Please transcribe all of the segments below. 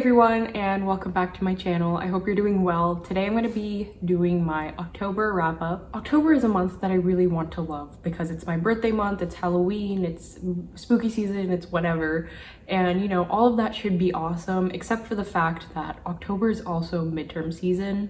everyone, and welcome back to my channel. I hope you're doing well. Today I'm going to be doing my October wrap up. October is a month that I really want to love because it's my birthday month, it's Halloween, it's spooky season, it's whatever. And you know, all of that should be awesome, except for the fact that October is also midterm season.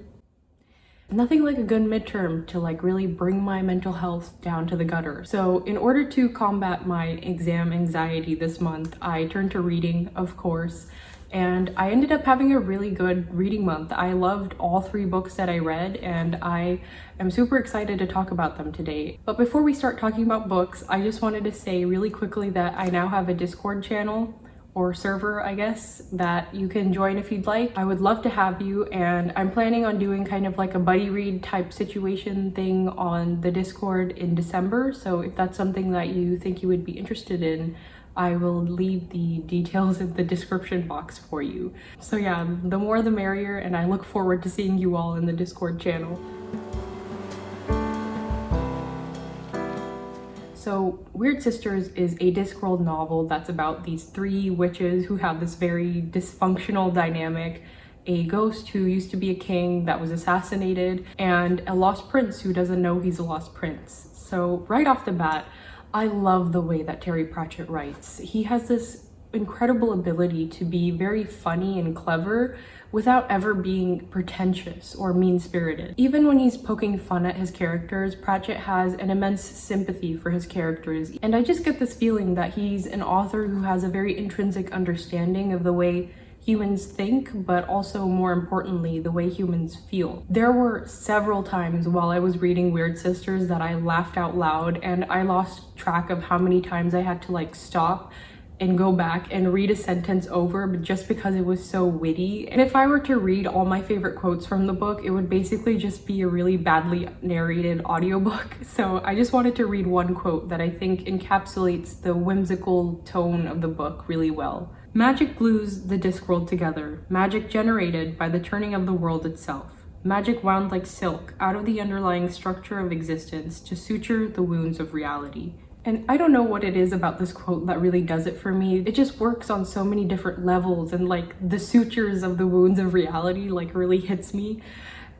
Nothing like a good midterm to really bring my mental health down to the gutter. So in order to combat my exam anxiety this month, I turned to reading, of course, and I ended up having a really good reading month. I loved all 3 books that I read, and I am super excited to talk about them today. But before we start talking about books, I just wanted to say really quickly that I now have a Discord channel, or server, I guess, that you can join if you'd like. I would love to have you, and I'm planning on doing kind of like a buddy read type situation thing on the Discord in December. So if that's something that you think you would be interested in, I will leave the details in the description box for you. So yeah, the more the merrier, and I look forward to seeing you all in the Discord channel. So Weird Sisters is a Discworld novel that's about these 3 witches who have this very dysfunctional dynamic, a ghost who used to be a king that was assassinated, and a lost prince who doesn't know he's a lost prince. So right off the bat, I love the way that Terry Pratchett writes. He has this incredible ability to be very funny and clever without ever being pretentious or mean-spirited. Even when he's poking fun at his characters, Pratchett has an immense sympathy for his characters. And I just get this feeling that he's an author who has a very intrinsic understanding of the way humans think, but also more importantly, the way humans feel. There were several times while I was reading Weird Sisters that I laughed out loud, and I lost track of how many times I had to stop and go back and read a sentence over, but just because it was so witty. And if I were to read all my favorite quotes from the book, it would basically just be a really badly narrated audiobook. So I just wanted to read one quote that I think encapsulates the whimsical tone of the book really well. Magic glues the Discworld together, magic generated by the turning of the world itself. Magic wound like silk out of the underlying structure of existence to suture the wounds of reality. And I don't know what it is about this quote that really does it for me. It just works on so many different levels, and the sutures of the wounds of reality really hits me.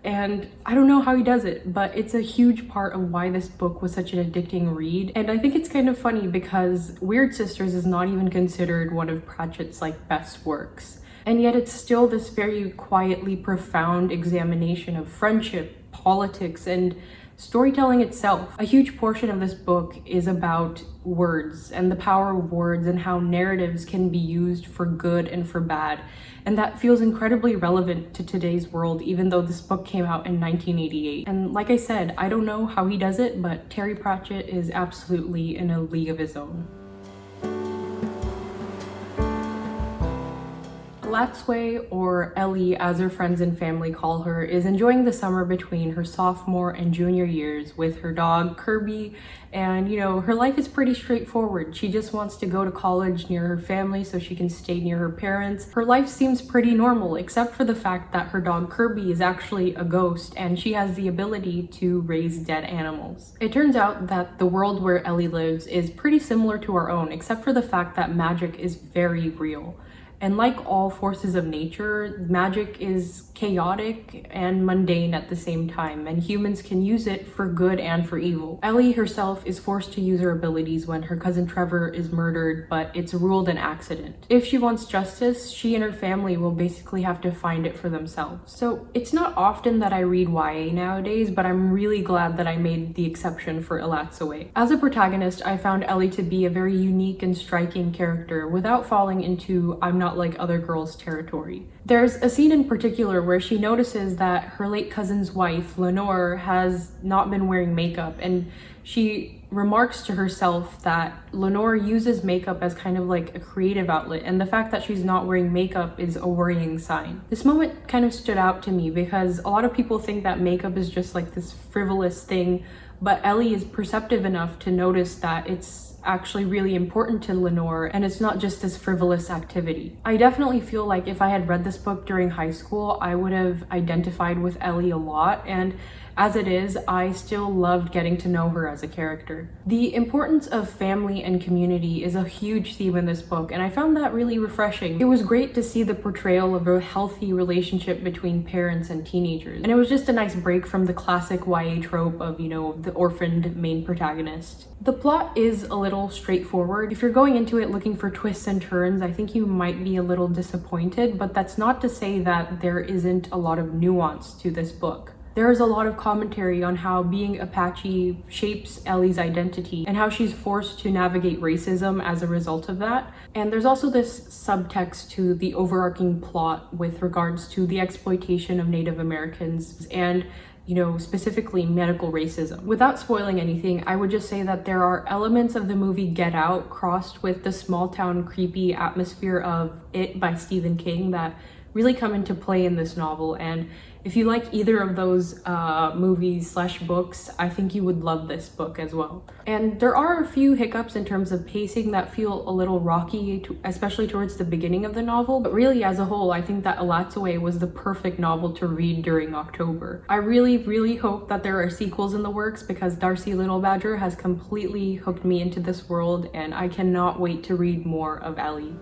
And I don't know how he does it, but it's a huge part of why this book was such an addicting read. And I think it's kind of funny because Weird Sisters is not even considered one of Pratchett's best works. And yet it's still this very quietly profound examination of friendship, politics, and storytelling itself. A huge portion of this book is about words and the power of words and how narratives can be used for good and for bad. And that feels incredibly relevant to today's world, even though this book came out in 1988. And like I said, I don't know how he does it, but Terry Pratchett is absolutely in a league of his own. Latsway, or Ellie as her friends and family call her, is enjoying the summer between her sophomore and junior years with her dog Kirby, and her life is pretty straightforward. She just wants to go to college near her family so she can stay near her parents. Her life seems pretty normal, except for the fact that her dog Kirby is actually a ghost and she has the ability to raise dead animals. It turns out that the world where Ellie lives is pretty similar to our own, except for the fact that magic is very real. And like all forces of nature, magic is chaotic and mundane at the same time, and humans can use it for good and for evil. Ellie herself is forced to use her abilities when her cousin Trevor is murdered, but it's ruled an accident. If she wants justice, she and her family will basically have to find it for themselves. So it's not often that I read YA nowadays, but I'm really glad that I made the exception for Latsway. As a protagonist, I found Ellie to be a very unique and striking character without falling into I'm not like other girls territory. There's a scene in particular where she notices that her late cousin's wife, Lenore, has not been wearing makeup, and she remarks to herself that Lenore uses makeup as kind of a creative outlet, and the fact that she's not wearing makeup is a worrying sign. This moment kind of stood out to me because a lot of people think that makeup is just this frivolous thing, but Ellie is perceptive enough to notice that it's actually really important to Lenore, and it's not just this frivolous activity. I definitely feel like if I had read this book during high school, I would have identified with Ellie a lot, and as it is, I still loved getting to know her as a character. The importance of family and community is a huge theme in this book, and I found that really refreshing. It was great to see the portrayal of a healthy relationship between parents and teenagers, and it was just a nice break from the classic YA trope of, the orphaned main protagonist. The plot is a little straightforward. If you're going into it looking for twists and turns, I think you might be a little disappointed, but that's not to say that there isn't a lot of nuance to this book. There is a lot of commentary on how being Apache shapes Ellie's identity and how she's forced to navigate racism as a result of that. And there's also this subtext to the overarching plot with regards to the exploitation of Native Americans and specifically medical racism. Without spoiling anything, I would just say that there are elements of the movie Get Out crossed with the small town creepy atmosphere of It by Stephen King that really come into play in this novel. And if you like either of those movies/books, I think you would love this book as well. And there are a few hiccups in terms of pacing that feel a little rocky, especially towards the beginning of the novel. But really, as a whole, I think that Alatsue was the perfect novel to read during October. I really, really hope that there are sequels in the works because Darcy Little Badger has completely hooked me into this world, and I cannot wait to read more of Ellie.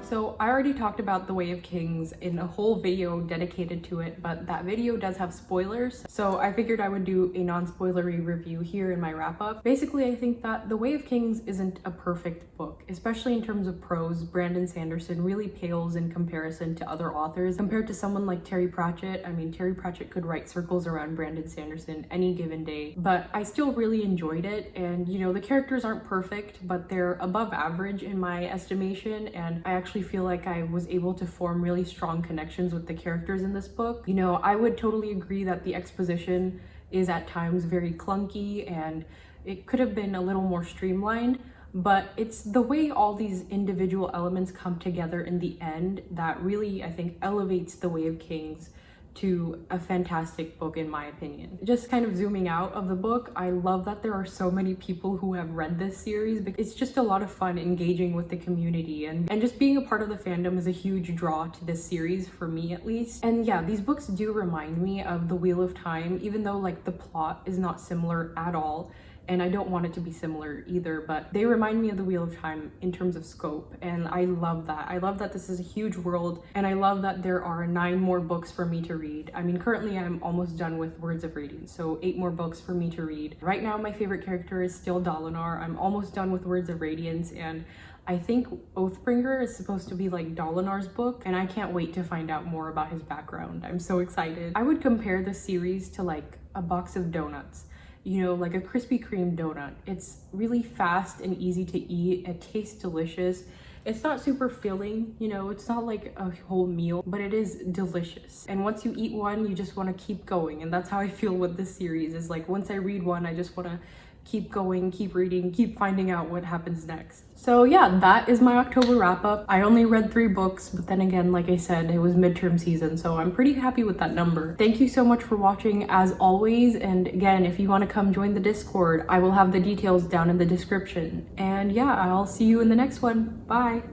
So I already talked about The Way of Kings in a whole video dedicated to it, but that video does have spoilers, so I figured I would do a non-spoilery review here in my wrap-up. Basically, I think that The Way of Kings isn't a perfect book, especially in terms of prose. Brandon Sanderson really pales in comparison to other authors. Compared to someone like Terry Pratchett, I mean, Terry Pratchett could write circles around Brandon Sanderson any given day, but I still really enjoyed it. And the characters aren't perfect, but they're above average in my estimation, and I actually feel like I was able to form really strong connections with the characters in this book. I would totally agree that the exposition is at times very clunky and it could have been a little more streamlined, but it's the way all these individual elements come together in the end that really, I think, elevates The Way of Kings to a fantastic book in my opinion. Just kind of zooming out of the book, I love that there are so many people who have read this series because it's just a lot of fun engaging with the community, and just being a part of the fandom is a huge draw to this series, for me at least. And yeah, these books do remind me of The Wheel of Time, even though the plot is not similar at all. And I don't want it to be similar either, but they remind me of The Wheel of Time in terms of scope, and I love that. I love that this is a huge world, and I love that there are 9 more books for me to read. I mean, currently I'm almost done with Words of Radiance, so 8 more books for me to read. Right now, my favorite character is still Dalinar. I'm almost done with Words of Radiance, and I think Oathbringer is supposed to be Dalinar's book, and I can't wait to find out more about his background. I'm so excited. I would compare this series to a box of donuts. Like a Krispy Kreme donut. It's really fast and easy to eat. It tastes delicious. It's not super filling, it's not like a whole meal, but it is delicious. And once you eat one, you just want to keep going. And that's how I feel with this series, is once I read one, I just want to keep going, keep reading, keep finding out what happens next. So yeah, that is my October wrap up. I only read 3 books, but then again, like I said, it was midterm season, so I'm pretty happy with that number. Thank you so much for watching as always. And again, if you want to come join the Discord, I will have the details down in the description. And yeah, I'll see you in the next one. Bye.